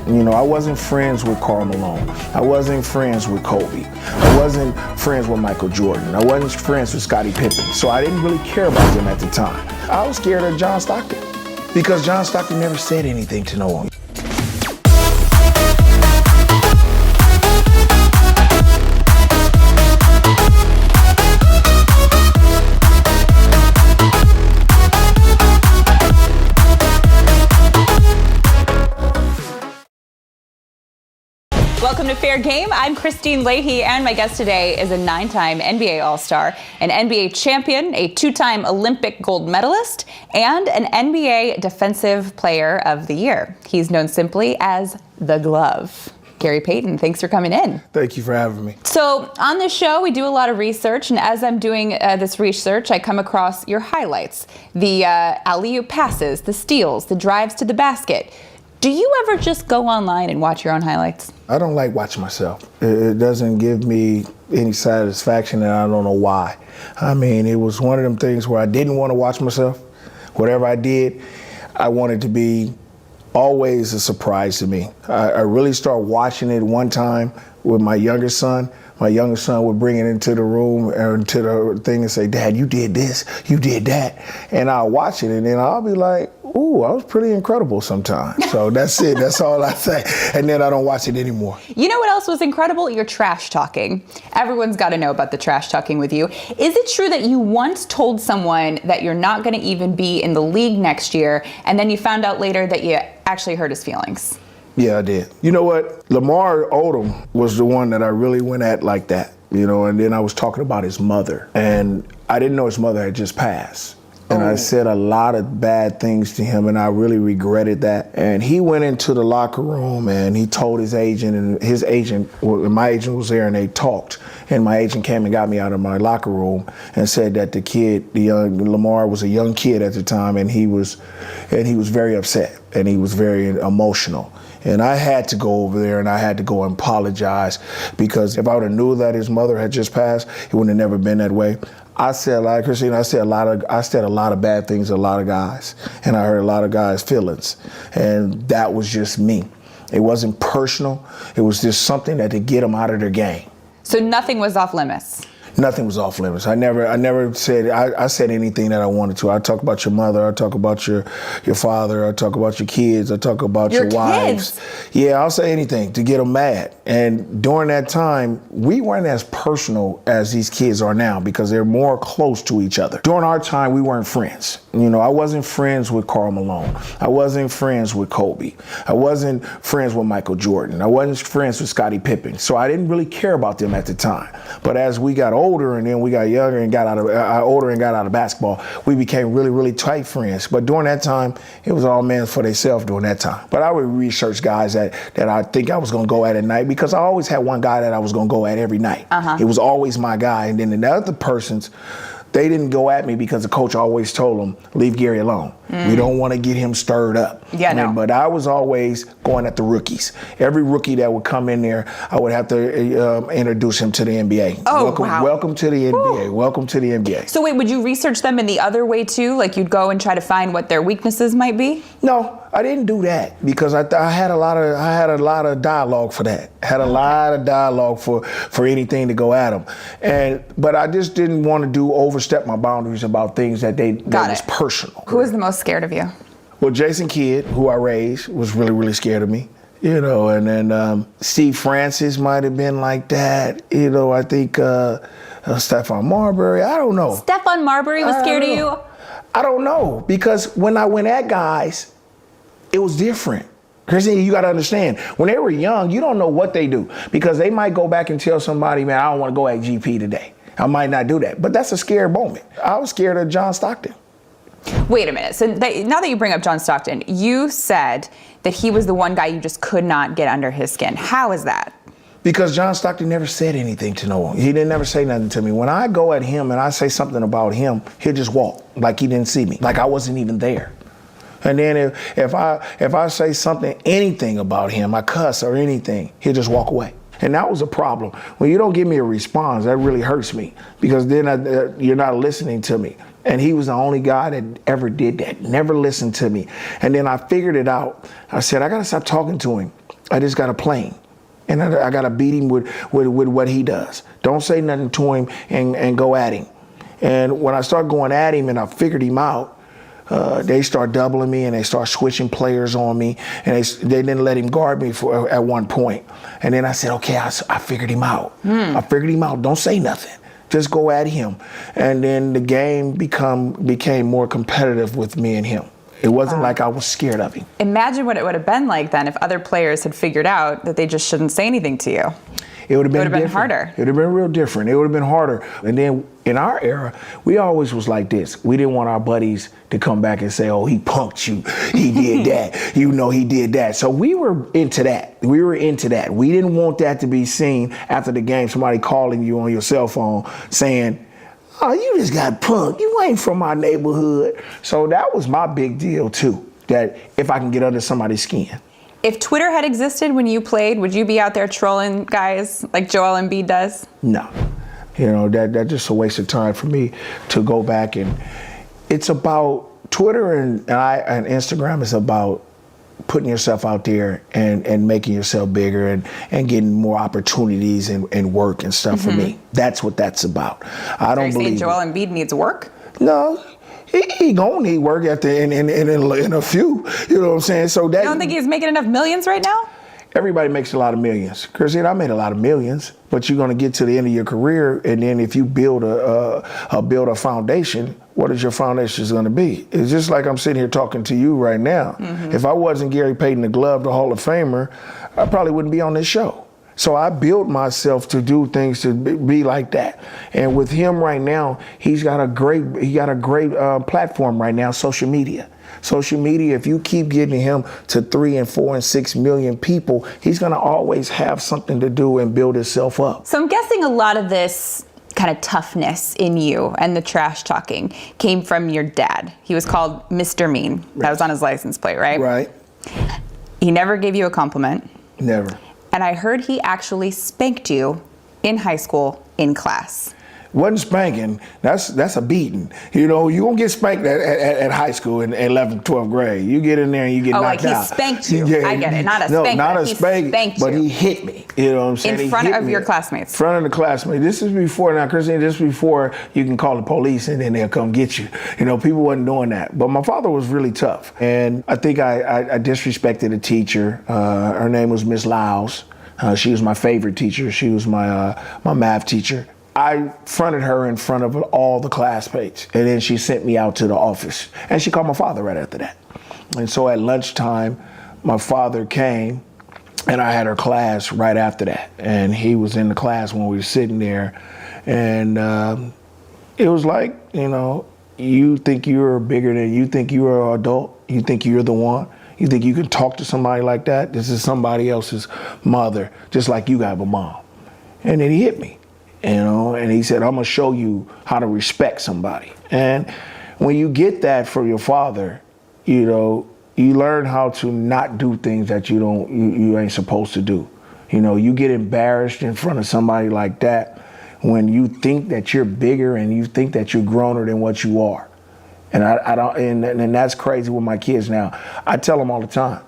You know, I wasn't friends with Karl Malone. I wasn't friends with Kobe. I wasn't friends with Michael Jordan. I wasn't friends with Scottie Pippen. So I didn't really care about them at the time. I was scared of John Stockton because John Stockton never said anything to no one. Welcome to Fair Game. I'm Christine Leahy, and my guest today is a 9-time NBA All-Star, an NBA champion, a 2-time Olympic gold medalist, and an NBA Defensive Player of the Year. He's known simply as The Glove. Gary Payton, thanks for coming in. Thank you for having me. So on this show, we do a lot of research, and as I'm doing this research, I come across your highlights, the alley-oop passes, the steals, the drives to the basket. Do you ever just go online and watch your own highlights? I don't like watching myself. It doesn't give me any satisfaction, and I don't know why. I mean, it was one of them things where I didn't want to watch myself. Whatever I did, I wanted to be always a surprise to me. I really started watching it one time with my younger son. My younger son would bring it into the room or into the thing and say, "Dad, you did this, you did that." And I'll watch it and then I'll be like, "Ooh, I was pretty incredible sometimes." So that's it, that's all I say. And then I don't watch it anymore. You know what else was incredible? Your trash talking. Everyone's got to know about the trash talking with you. Is it true that you once told someone that you're not going to even be in the league next year, and then you found out later that you actually hurt his feelings? Yeah, I did. You know what? Lamar Odom was the one that I really went at like that, you know, and then I was talking about his mother, and I didn't know his mother had just passed. And I said a lot of bad things to him, and I really regretted that. And he went into the locker room and he told his agent, and his agent, well, my agent was there, and they talked. And my agent came and got me out of my locker room and said that the kid, Lamar was a young kid at the time, and he was very upset and he was very emotional. And I had to go over there and I had to go and apologize, because if I would have knew that his mother had just passed, it would have never been that way. I said a lot, Christine, I said a lot of bad things to a lot of guys, and I hurt a lot of guys' feelings, and that was just me. It wasn't personal. It was just something that to get them out of their game. So nothing was off limits? Nothing was off limits. I never said, I said anything that I wanted to. I talk about your mother, I talk about your father, I talk about your kids, I talk about your wives. Yeah, I'll say anything to get them mad. And during that time, we weren't as personal as these kids are now, because they're more close to each other. During our time, we weren't friends. You know, I wasn't friends with Karl Malone. I wasn't friends with Kobe. I wasn't friends with Michael Jordan. I wasn't friends with Scottie Pippen. So I didn't really care about them at the time. But as we got older and then we got younger and got out of basketball, we became really, really tight friends. But during that time, it was all men for themselves during that time. But I would research guys that I think I was going to go at night, because I always had one guy that I was going to go at every night. It was always my guy. And then the other persons, they didn't go at me because the coach always told them, leave Gary alone. We don't want to get him stirred up. Yeah, no. But I was always going at the rookies. Every rookie that would come in there, I would have to introduce him to the NBA. Oh, wow. Welcome to the NBA. Welcome to the NBA. So wait, would you research them in the other way too? Like you'd go and try to find what their weaknesses might be? No, I didn't do that, because I had a lot of dialogue for that. Had a lot of dialogue for anything to go at them. But I just didn't want to overstep my boundaries about things that was personal. Who was the most scared of you? Well, Jason Kidd, who I raised, was really, really scared of me. You know, and then Steve Francis might have been like that. You know, I think Stephon Marbury, I don't know. Stephon Marbury was scared of you? I don't know, because when I went at guys, it was different. Christine, you got to understand, when they were young, you don't know what they do, because they might go back and tell somebody, man, I don't want to go at GP today. I might not do that, but that's a scary moment. I was scared of John Stockton. Wait a minute. So now that you bring up John Stockton, you said that he was the one guy you just could not get under his skin. How is that? Because John Stockton never said anything to no one. He didn't never say nothing to me. When I go at him and I say something about him, he'll just walk like he didn't see me, like I wasn't even there. And then if I say something, anything about him, I cuss or anything, he'll just walk away. And that was a problem. When you don't give me a response, that really hurts me, because then you're not listening to me. And he was the only guy that ever did that, never listened to me. And then I figured it out. I said, I gotta stop talking to him. I just got to play him. And I got to beat him with what he does. Don't say nothing to him and go at him. And when I start going at him and I figured him out, they start doubling me and they start switching players on me. And they didn't let him guard me at one point. And then I said, okay, I figured him out. I figured him out. Don't say nothing. Just go at him. And then the game became more competitive with me and him. It wasn't like I was scared of him. Imagine what it would have been like then if other players had figured out that they just shouldn't say anything to you. It would have been harder. It would have been real different. It would have been harder. And then in our era, we always was like this. We didn't want our buddies to come back and say, oh, he punked you. He did that. You know, he did that. So we were into that. We didn't want that to be seen after the game, somebody calling you on your cell phone saying, oh, you just got punked. You ain't from our neighborhood. So that was my big deal, too, that if I can get under somebody's skin. If Twitter had existed when you played, would you be out there trolling guys like Joel Embiid does? No. You know, that's just a waste of time for me to go back. And it's about Twitter and Instagram is about putting yourself out there and making yourself bigger and getting more opportunities and work and stuff for me. That's what that's about. I don't believe Joel Embiid needs work? No. He gonna need work in a few, you know what I'm saying? So that, you don't think he's making enough millions right now? Everybody makes a lot of millions. Christine, I made a lot of millions, but you're gonna get to the end of your career, and then if you build a foundation, what is your foundation gonna be? It's just like I'm sitting here talking to you right now. If I wasn't Gary Payton the Glove, the Hall of Famer, I probably wouldn't be on this show. So I built myself to do things to be like that. And with him right now, he got a great platform right now, social media. Social media, if you keep getting him to 3 and 4 and 6 million people, he's gonna always have something to do and build himself up. So I'm guessing a lot of this kind of toughness in you and the trash talking came from your dad. He was called Mr. Mean. That was on his license plate, right? Right. He never gave you a compliment. Never. And I heard he actually spanked you in high school in class. Wasn't spanking, that's a beating. You know, you won't get spanked at high school in 11th, 12th grade. You get in there and you get knocked out. Oh, like he spanked you. Yeah, I get it. Not a spank. No, not a spank, but he hit me. You know what I'm saying? In front of your classmates. In front of the classmates. This is before, now, Christine, this is before you can call the police and then they'll come get you. You know, people wasn't doing that. But my father was really tough. And I think I disrespected a teacher. Her name was Miss Lyles. She was my favorite teacher. She was my math teacher. I fronted her in front of all the classmates, and then she sent me out to the office. And she called my father right after that. And so at lunchtime, my father came, and I had her class right after that. And he was in the class when we were sitting there. And it was like, you know, you think you're bigger than, you think you're an adult, you think you're the one. You think you can talk to somebody like that? This is somebody else's mother, just like you have a mom. And then he hit me. You know, and he said, I'm gonna show you how to respect somebody. And when you get that from your father, you know, you learn how to not do things that you ain't supposed to do. You know, you get embarrassed in front of somebody like that when you think that you're bigger and you think that you're growner than what you are. And and that's crazy with my kids now. I tell them all the time,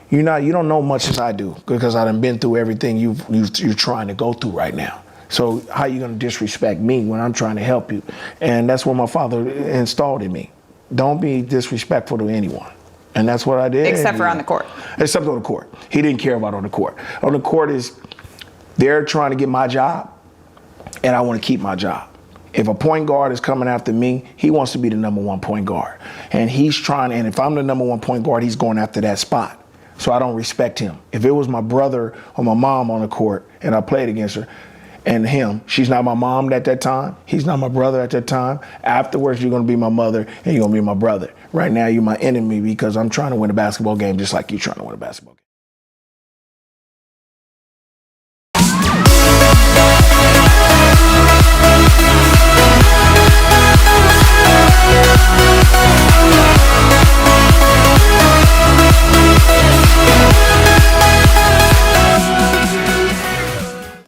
you don't know much as I do because I done been through everything you're trying to go through right now. So how you gonna disrespect me when I'm trying to help you? And that's what my father installed in me. Don't be disrespectful to anyone. And that's what I did. Except for on the court. Except on the court. He didn't care about on the court. On the court they're trying to get my job, and I want to keep my job. If a point guard is coming after me, he wants to be the #1 point guard. And and if I'm the #1 point guard, he's going after that spot. So I don't respect him. If it was my brother or my mom on the court and I played against her, and him, she's not my mom at that time. He's not my brother at that time. Afterwards, you're gonna be my mother and you're gonna be my brother. Right now, you're my enemy because I'm trying to win a basketball game just like you're trying to win a basketball game.